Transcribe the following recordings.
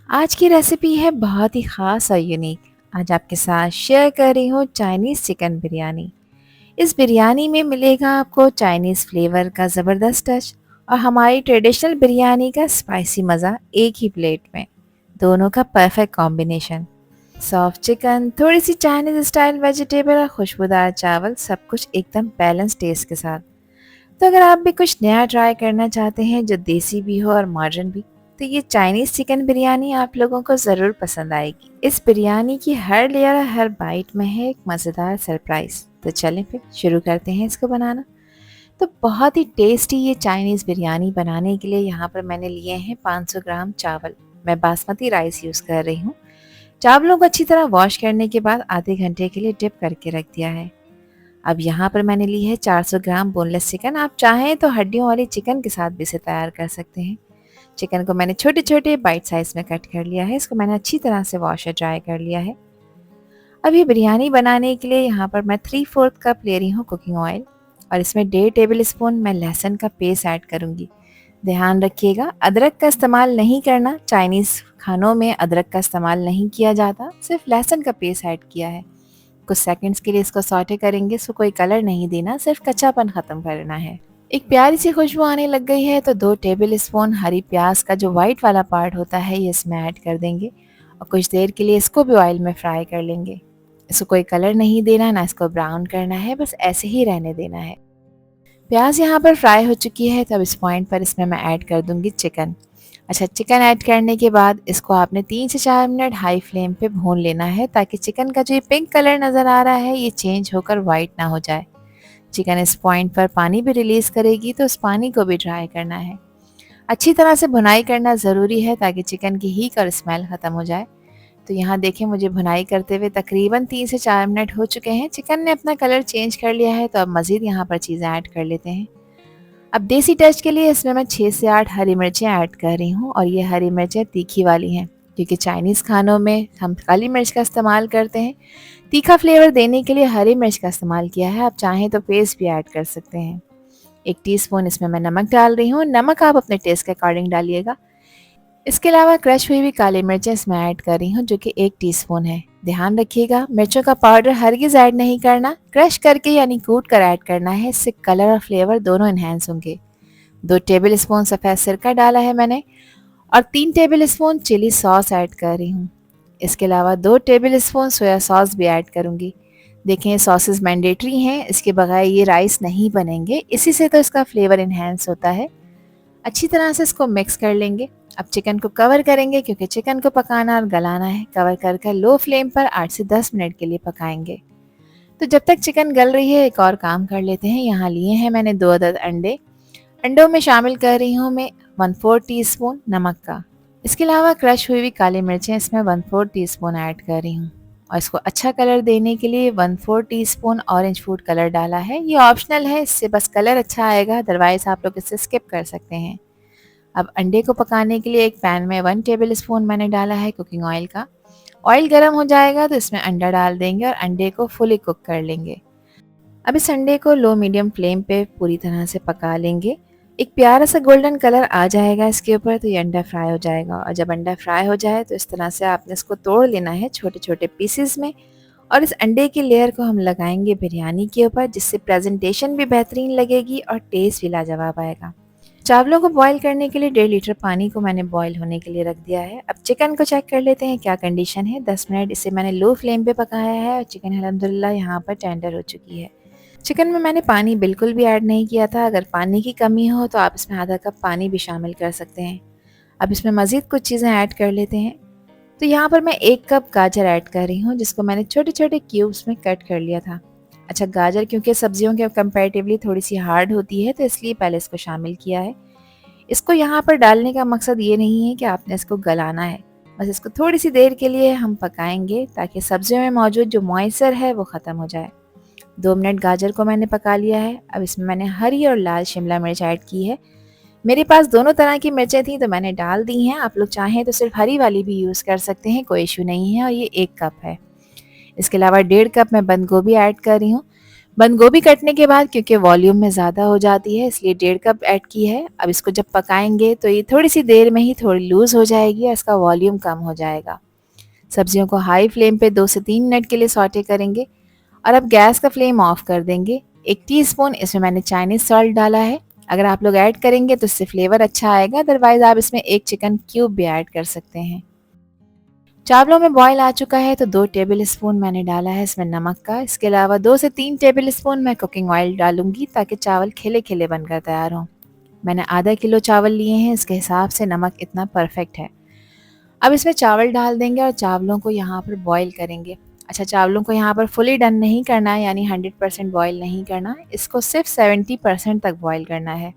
आज की रेसिपी है बहुत ही ख़ास और यूनिक। आज आपके साथ शेयर कर रही हूँ चाइनीज़ चिकन बिरयानी। इस बिरयानी में मिलेगा आपको चाइनीज़ फ्लेवर का ज़बरदस्त टच और हमारी ट्रेडिशनल बिरयानी का स्पाइसी मज़ा एक ही प्लेट में। दोनों का परफेक्ट कॉम्बिनेशन। सॉफ्ट चिकन, थोड़ी सी चाइनीज़ स्टाइल वेजिटेबल और खुशबूदार चावल, सब कुछ एकदम बैलेंस टेस्ट के साथ। तो अगर आप भी कुछ नया ट्राई करना चाहते हैं जो देसी भी हो और मॉडर्न भी, तो ये चाइनीज़ चिकन बिरयानी आप लोगों को ज़रूर पसंद आएगी। इस बिरयानी की हर लेयर और हर बाइट में है एक मज़ेदार सरप्राइज़। तो चलें फिर शुरू करते हैं इसको बनाना। तो बहुत ही टेस्टी ये चाइनीज़ बिरयानी बनाने के लिए यहाँ पर मैंने लिए हैं 500 ग्राम चावल। मैं बासमती राइस यूज़ कर रही हूँ। चावलों को अच्छी तरह वॉश करने के बाद आधे घंटे के लिए डिप करके रख दिया है। अब यहाँ पर मैंने ली है 400 ग्राम बोनलेस चिकन। आप चाहें तो हड्डियों वाली चिकन के साथ भी इसे तैयार कर सकते हैं। चिकन को मैंने छोटे छोटे बाइट साइज़ में कट कर लिया है। इसको मैंने अच्छी तरह से वॉश और ड्राई कर लिया है। अब ये बिरयानी बनाने के लिए यहाँ पर मैं 3/4 कप ले रही हूँ कुकिंग ऑयल और इसमें 1.5 टेबल स्पून मैं लहसुन का पेस्ट ऐड करूँगी। ध्यान रखिएगा, अदरक का इस्तेमाल नहीं करना। चाइनीज़ खानों में अदरक का इस्तेमाल नहीं किया जाता, सिर्फ लहसुन का पेस्ट ऐड किया है। कुछ सेकंड्स के लिए इसको सॉटे करेंगे। इसको कोई कलर नहीं देना, सिर्फ कच्चापन ख़त्म करना है। एक प्यारी सी खुशबू आने लग गई है तो 2 टेबल स्पून हरी प्याज का जो वाइट वाला पार्ट होता है ये इसमें ऐड कर देंगे और कुछ देर के लिए इसको भी ऑयल में फ्राई कर लेंगे। इसको कोई कलर नहीं देना, ना इसको ब्राउन करना है, बस ऐसे ही रहने देना है। प्याज यहाँ पर फ्राई हो चुकी है, तब इस पॉइंट पर इसमें मैं ऐड कर दूंगी चिकन। अच्छा, चिकन ऐड करने के बाद इसको आपने 3 से 4 मिनट हाई फ्लेम पे भून लेना है ताकि चिकन का जो ये पिंक कलर नज़र आ रहा है ये चेंज होकर वाइट ना हो जाए। चिकन इस पॉइंट पर पानी भी रिलीज़ करेगी तो उस पानी को भी ड्राई करना है। अच्छी तरह से भुनाई करना ज़रूरी है ताकि चिकन की हीक और स्मेल ख़त्म हो जाए। तो यहाँ देखें, मुझे भुनाई करते हुए तकरीबन 3 से 4 मिनट हो चुके हैं। चिकन ने अपना कलर चेंज कर लिया है, तो अब मज़ीद यहाँ पर चीज़ें ऐड कर लेते हैं। अब देसी टच के लिए इसमें मैं 6 से 8 हरी मिर्चें ऐड कर रही हूँ और ये हरी मिर्चें तीखी वाली हैं क्योंकि चाइनीज़ खानों में हम काली मिर्च का इस्तेमाल करते हैं। तीखा फ्लेवर देने के लिए हरी मिर्च का इस्तेमाल किया है। आप चाहें तो पेस्ट भी ऐड कर सकते हैं। 1 टीस्पून इसमें मैं नमक डाल रही हूँ। नमक आप अपने टेस्ट के अकॉर्डिंग डालिएगा। इसके अलावा क्रश हुई हुई काली मिर्चें इसमें ऐड कर रही हूँ जो कि 1 टीस्पून है। ध्यान रखिएगा, मिर्चों का पाउडर हरगिज़ ऐड नहीं करना, क्रश करके यानी कूट कर ऐड करना है। इससे कलर और फ्लेवर दोनों इन्हेंस होंगे। 2 टेबल स्पून सफ़ेद सिरका डाला है मैंने और 3 tablespoon chilli sauce add कर रही हूँ। इसके अलावा 2 टेबल स्पून सोया सॉस भी ऐड करूँगी। देखें, सॉसेस मैंडेटरी हैं, इसके बगैर ये राइस नहीं बनेंगे, इसी से तो इसका फ्लेवर इन्हेंस होता है। अच्छी तरह से इसको मिक्स कर लेंगे। अब चिकन को कवर करेंगे क्योंकि चिकन को पकाना और गलाना है। कवर कर लो फ्लेम पर 8 से 10 मिनट के लिए पकाएंगे। तो जब तक चिकन गल रही है एक और काम कर लेते हैं। यहाँ लिए हैं मैंने 2 अदद अंडे। अंडों में शामिल कर रही हूँ मैं 1/4 टीस्पून नमक का। इसके अलावा क्रश हुई हुई काली मिर्चें इसमें 1/4 टीस्पून ऐड कर रही हूँ और इसको अच्छा कलर देने के लिए 1/4 टीस्पून ऑरेंज फूड कलर डाला है। ये ऑप्शनल है, इससे बस कलर अच्छा आएगा, अदरवाइज आप लोग इसे स्किप कर सकते हैं। अब अंडे को पकाने के लिए एक पैन में 1 टेबल स्पून मैंने डाला है कुकिंग ऑयल का। ऑयल गर्म हो जाएगा तो इसमें अंडा डाल देंगे और अंडे को फुली कुक कर लेंगे। अब इस अंडे को लो मीडियम फ्लेम पे पूरी तरह से पका लेंगे। एक प्यारा सा गोल्डन कलर आ जाएगा इसके ऊपर तो ये अंडा फ्राई हो जाएगा और जब अंडा फ्राई हो जाए तो इस तरह से आपने इसको तोड़ लेना है छोटे छोटे पीसेस में और इस अंडे की लेयर को हम लगाएंगे बिरयानी के ऊपर, जिससे प्रेजेंटेशन भी बेहतरीन लगेगी और टेस्ट भी लाजवाब आएगा। चावलों को बॉईल करने के लिए 1.5 लीटर पानी को मैंने बॉईल होने के लिए रख दिया है। अब चिकन को चेक कर लेते हैं क्या कंडीशन है। 10 मिनट इसे मैंने लो फ्लेम पे पकाया है और चिकन अल्हम्दुलिल्लाह यहाँ पर टेंडर हो चुकी है। चिकन में मैंने पानी बिल्कुल भी ऐड नहीं किया था। अगर पानी की कमी हो तो आप इसमें आधा कप पानी भी शामिल कर सकते हैं। अब इसमें मज़ीद कुछ चीज़ें ऐड कर लेते हैं। तो यहाँ पर मैं 1 कप गाजर ऐड कर रही हूँ जिसको मैंने छोटे छोटे क्यूब्स में कट कर लिया था। अच्छा, गाजर क्योंकि सब्जियों के कंपैरेटिवली थोड़ी सी हार्ड होती है तो इसलिए पहले इसको शामिल किया है। इसको यहाँ पर डालने का मकसद ये नहीं है कि आपने इसको गलाना है, बस इसको थोड़ी सी देर के लिए हम पकाएंगे ताकि सब्जियों में मौजूद जो मॉइस्चर है वो ख़त्म हो जाए। 2 मिनट गाजर को मैंने पका लिया है। अब इसमें मैंने हरी और लाल शिमला मिर्च ऐड की है। मेरे पास दोनों तरह की मिर्चें थी तो मैंने डाल दी हैं। आप लोग चाहें तो सिर्फ हरी वाली भी यूज़ कर सकते हैं, कोई इशू नहीं है। और ये 1 कप है। इसके अलावा 1.5 कप मैं बंद गोभी ऐड कर रही हूँ। बंद गोभी कटने के बाद क्योंकि वॉल्यूम में ज़्यादा हो जाती है इसलिए 1.5 कप ऐड की है। अब इसको जब पकाएंगे तो ये थोड़ी सी देर में ही थोड़ी लूज़ हो जाएगी और इसका वॉल्यूम कम हो जाएगा। सब्जियों को हाई फ्लेम पे 2 से 3 मिनट के लिए सॉटे करेंगे और अब गैस का फ्लेम ऑफ कर देंगे। 1 टीस्पून इसमें मैंने चाइनीज़ सॉल्ट डाला है। अगर आप लोग ऐड करेंगे तो इससे फ्लेवर अच्छा आएगा, अदरवाइज़ आप इसमें 1 चिकन क्यूब भी ऐड कर सकते हैं। चावलों में बॉयल आ चुका है तो 2 टेबल स्पून मैंने डाला है इसमें नमक का। इसके अलावा 2 से 3 टेबल स्पून मैं कुकिंग ऑयल डालूंगी ताकि चावल खिले खिले बनकर तैयार हों। मैंने आधा किलो चावल लिए हैं, इसके हिसाब से नमक इतना परफेक्ट है। अब इसमें चावल डाल देंगे और चावलों को यहाँ पर बॉईल करेंगे। अच्छा, चावलों को यहाँ पर फुली डन नहीं करना है, यानी 100% बॉईल नहीं करना, इसको सिर्फ 70% तक बॉईल करना है।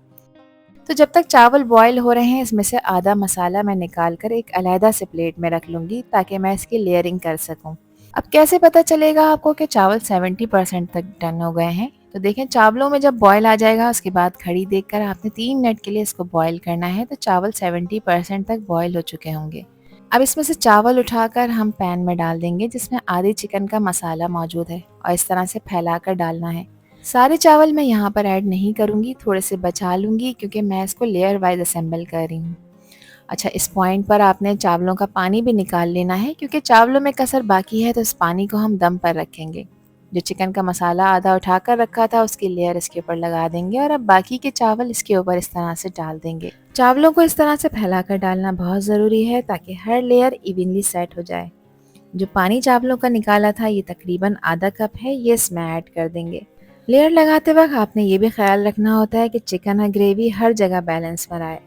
तो जब तक चावल बॉईल हो रहे हैं इसमें से आधा मसाला मैं निकाल कर एक अलहदा से प्लेट में रख लूँगी ताकि मैं इसकी लेयरिंग कर सकूँ। अब कैसे पता चलेगा आपको कि चावल 70% तक डन हो गए हैं? तो देखें, चावलों में जब बॉईल आ जाएगा उसके बाद घड़ी देखकर आपने 3 मिनट के लिए इसको बॉईल करना है, तो चावल 70% तक बॉईल हो चुके होंगे। अब इसमें से चावल उठाकर हम पैन में डाल देंगे जिसमें आधी चिकन का मसाला मौजूद है और इस तरह से फैलाकर डालना है। सारे चावल मैं यहाँ पर ऐड नहीं करूँगी, थोड़े से बचा लूँगी क्योंकि मैं इसको लेयर वाइज असेंबल कर रही हूँ। अच्छा, इस पॉइंट पर आपने चावलों का पानी भी निकाल लेना है क्योंकि चावलों में कसर बाकी है, तो इस पानी को हम दम पर रखेंगे। जो चिकन का मसाला आधा उठाकर रखा था उसकी लेयर इसके ऊपर लगा देंगे और अब बाकी के चावल इसके ऊपर इस तरह से डाल देंगे। चावलों को इस तरह से फैलाकर डालना बहुत ज़रूरी है ताकि हर लेयर इवनली सेट हो जाए। जो पानी चावलों का निकाला था ये तकरीबन आधा कप है, ये इसमें ऐड कर देंगे। लेयर लगाते वक्त आपने ये भी ख्याल रखना होता है कि चिकन और ग्रेवी हर जगह बैलेंस पर आए।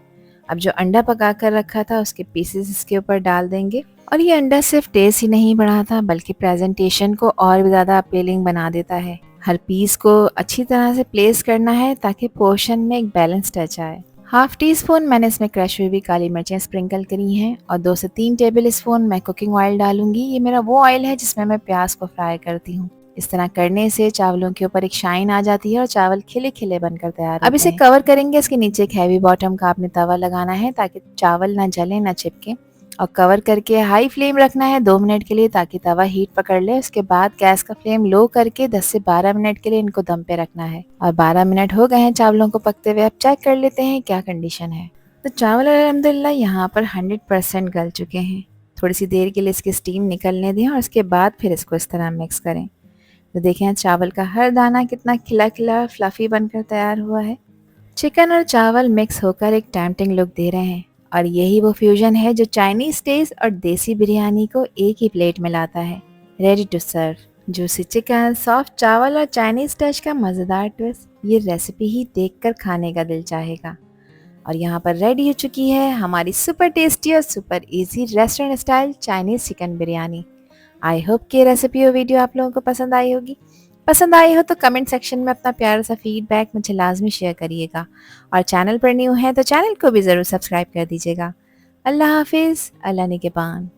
अब जो अंडा पका कर रखा था उसके पीसेस इसके ऊपर डाल देंगे और ये अंडा सिर्फ टेस्ट ही नहीं बढ़ाता बल्कि प्रेजेंटेशन को और भी ज़्यादा अपीलिंग बना देता है। हर पीस को अच्छी तरह से प्लेस करना है ताकि पोर्शन में एक बैलेंस टच आए। हाफ टी स्पून मैंने इसमें क्रश हुई हुई काली मिर्चें स्प्रिंकल करी हैं और 2 से 3 टेबल स्पून मैं कुकिंग ऑयल डालूंगी। ये मेरा वो ऑयल है जिसमें मैं प्याज को फ्राई करती हूँ। इस तरह करने से चावलों के ऊपर एक शाइन आ जाती है और चावल खिले खिले बनकर तैयार होते हैं। अब इसे कवर करेंगे। इसके नीचे एक हैवी बॉटम का आपने तवा लगाना है ताकि चावल ना जले ना चिपके, और कवर करके हाई फ्लेम रखना है 2 मिनट के लिए ताकि तवा हीट पकड़ ले। उसके बाद गैस का फ्लेम लो करके 10 से 12 मिनट के लिए इनको दम पे रखना है। और 12 मिनट हो गए हैं चावलों को पकते हुए। अब चेक कर लेते हैं क्या कंडीशन है। तो चावल अल्हम्दुलिल्लाह यहाँ पर 100% गल चुके हैं। थोड़ी सी देर के लिए इसकी स्टीम निकलने दें और उसके बाद फिर इसको इस तरह मिक्स करें। तो देखें चावल का हर दाना कितना खिला खिला और फ्लफी बनकर तैयार हुआ है। चिकन और चावल मिक्स होकर एक टेम्पटिंग लुक दे रहे हैं और यही वो फ्यूजन है जो चाइनीज टेस्ट और देसी बिरयानी को एक ही प्लेट में लाता है। Ready to serve. Juicy chicken, soft चावल और चाइनीज टच का मज़ेदार ट्विस्ट, ये रेसिपी ही देखकर खाने का दिल चाहेगा। और यहाँ पर रेडी हो चुकी है हमारी सुपर टेस्टी और super easy restaurant style Chinese chicken biryani. I hope कि रेसिपी और वीडियो आप लोगों को पसंद आई होगी। पसंद आई हो तो कमेंट सेक्शन में अपना प्यारा सा फीडबैक मुझे लाजमी शेयर करिएगा और चैनल पर न्यू है तो चैनल को भी ज़रूर सब्सक्राइब कर दीजिएगा। अल्लाह हाफिज़, अल्लाह निगहबान।